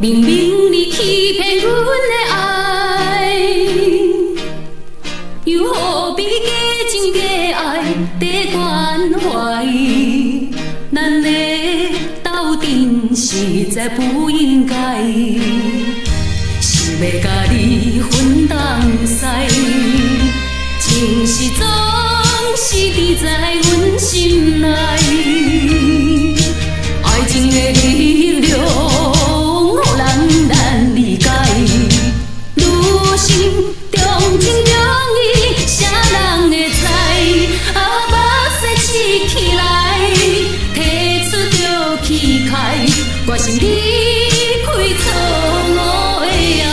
明明你欺骗阮的爱，又何必假情假爱在关怀？咱的斗阵实在不应该，想要甲你分东西，情是总是伫在阮心内，爱情的力量。 我是离开错误的爱，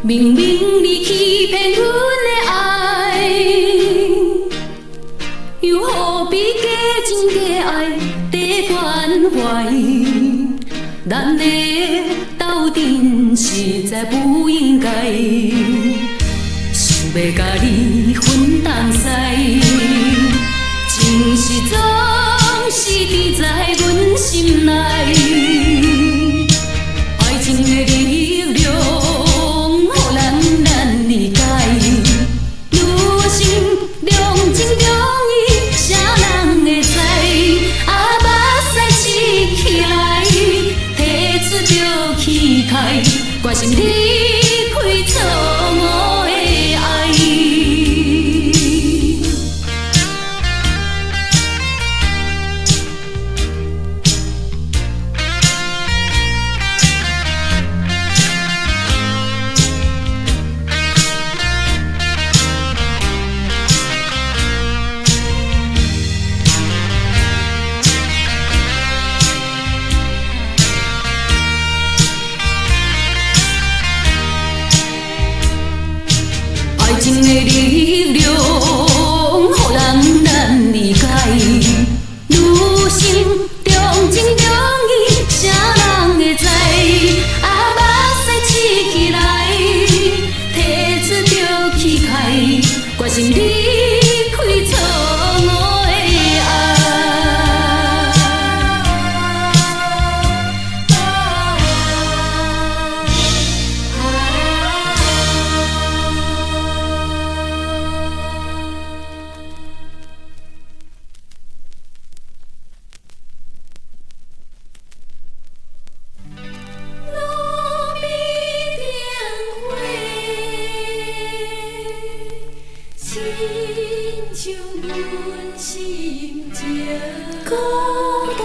明明你欺骗阮的爱，又何必假情假爱在关怀？咱的斗阵实在不应该，想要甲你分东西，情是总是伫在阮心内，爱情的力量。 我心离开错误的爱，爱情的力量，予人难理解。女心重情重义，啥人会知？目屎刺起来，提出着气概，决心离开错误的爱。亲像阮心情孤单。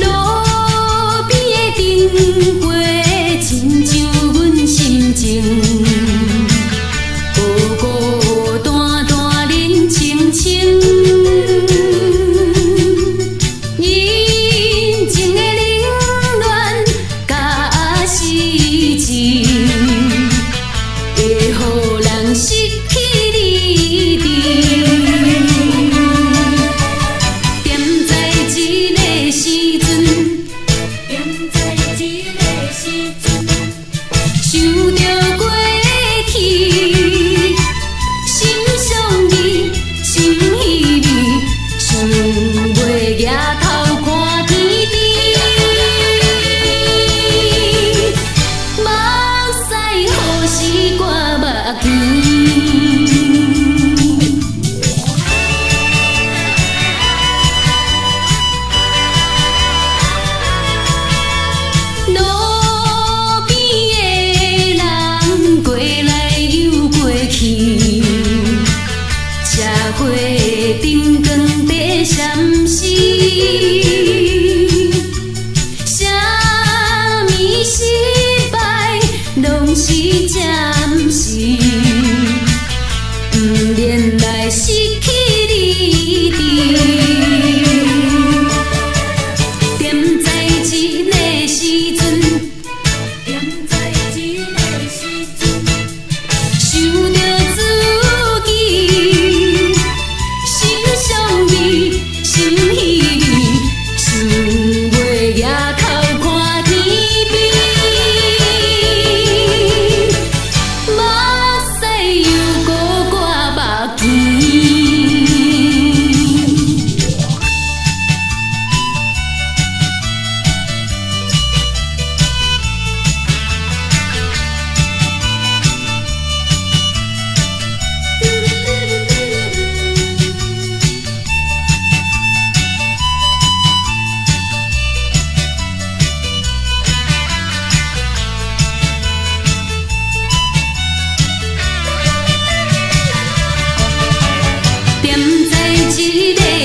路边的灯花，亲像阮心情，孤孤单单忍清清。 灯光在闪烁，啥物失败拢是暂时。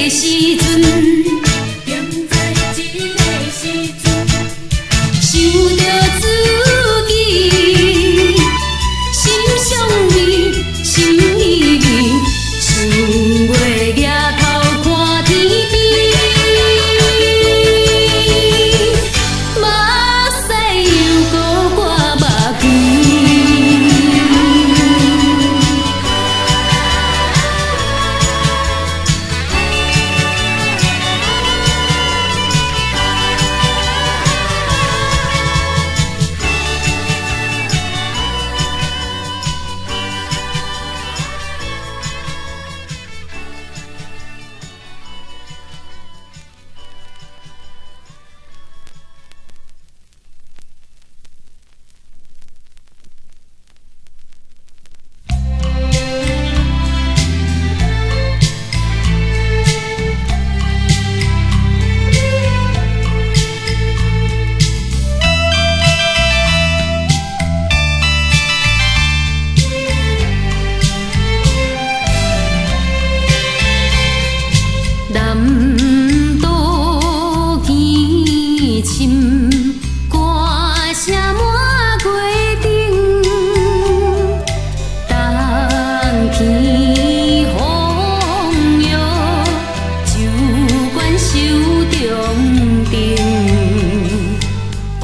时阵，踮在这个时阵，想着自己，心相依，心依依，想月举头看天边，目屎又搁挂目前。南岛见深，歌声满街顶。冬天风摇，酒馆守中庭。姑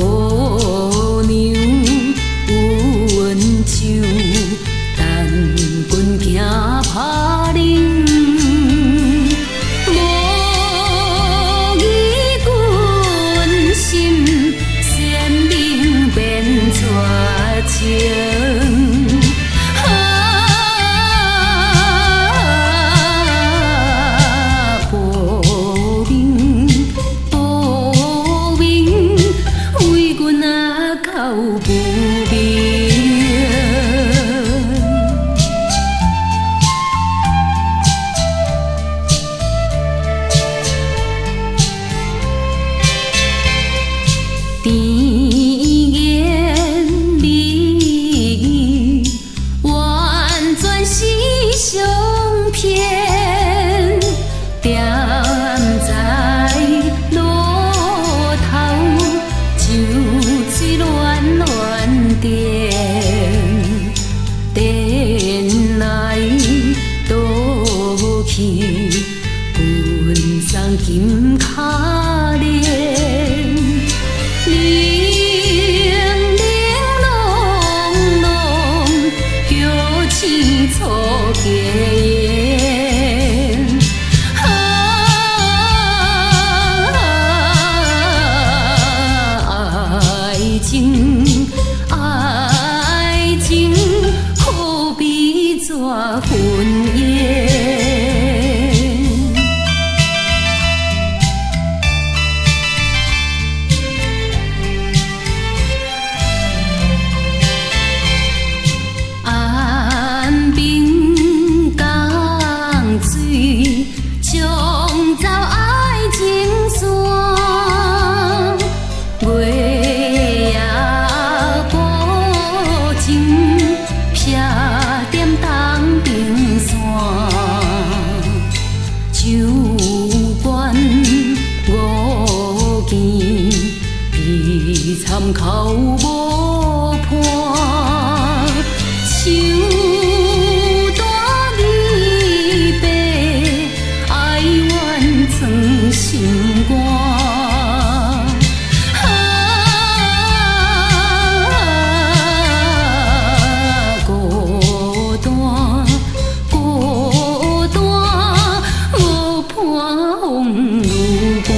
娘温酒，等君行拍铃。金卡莲，零零拢拢，叫青草结缘。爱情，爱情，可比纸婚宴。参考无伴，手大尾白，哀怨藏心肝。孤单，孤单，无伴风雨寒。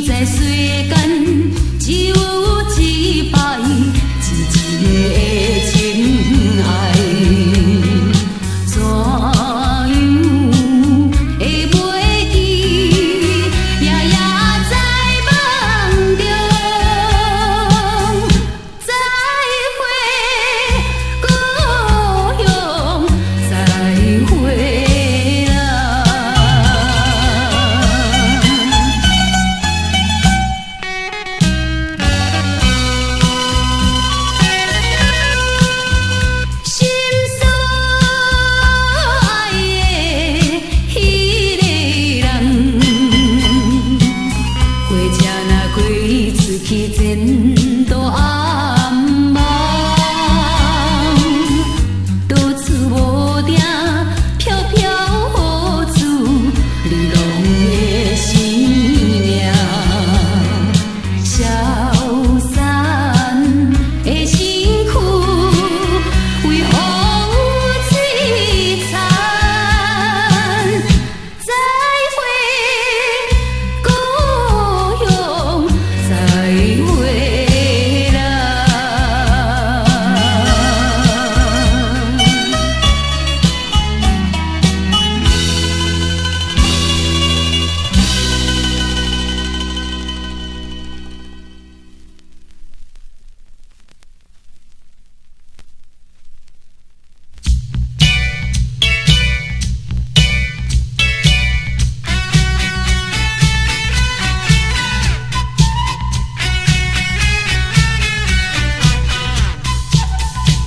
在世间只有一摆，真正的情爱，怎样会袂记？夜夜在梦中再会，故乡再会啦。心所爱的迄个人，火车若开出去前途暗茫，到处无定飘飘雨珠，流浪的生命，消散的身躯。为风摧残，再会，故乡再会啦。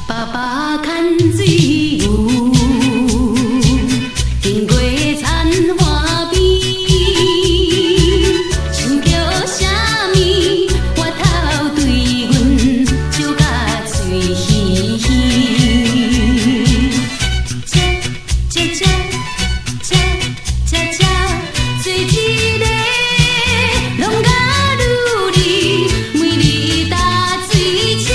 爸爸牵水牛，经过田花边，想着啥物，我头对阮笑甲嘴嘻嘻。车车车车车车，做一个拢甲愈离，每日搭水车。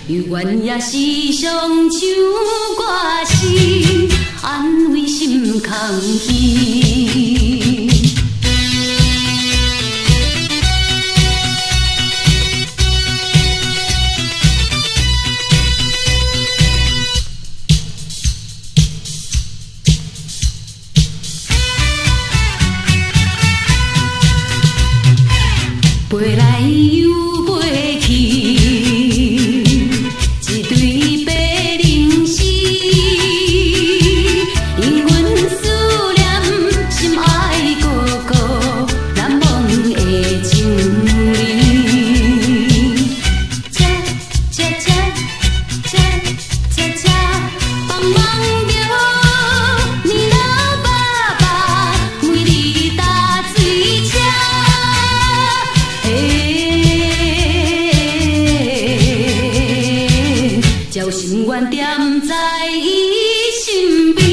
有缘也时常唱歌词，安慰心空虚。飞来又飞去，一对白灵丝，因阮思念心爱个个难忘的情侣。车车车车车车，帮忙着你老爸爸，每日搭水车。交心愿点在伊身边，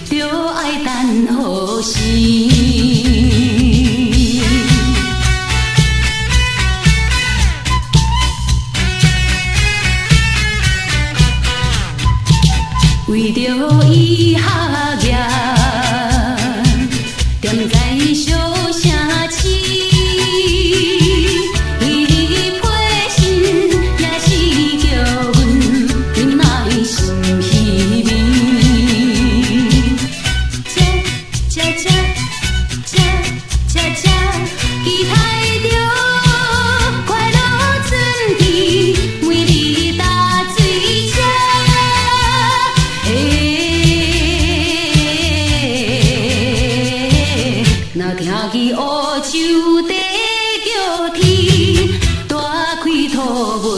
着爱等何时？为着伊学业，踮在小城市。若听见乌秋在叫天，大开土门。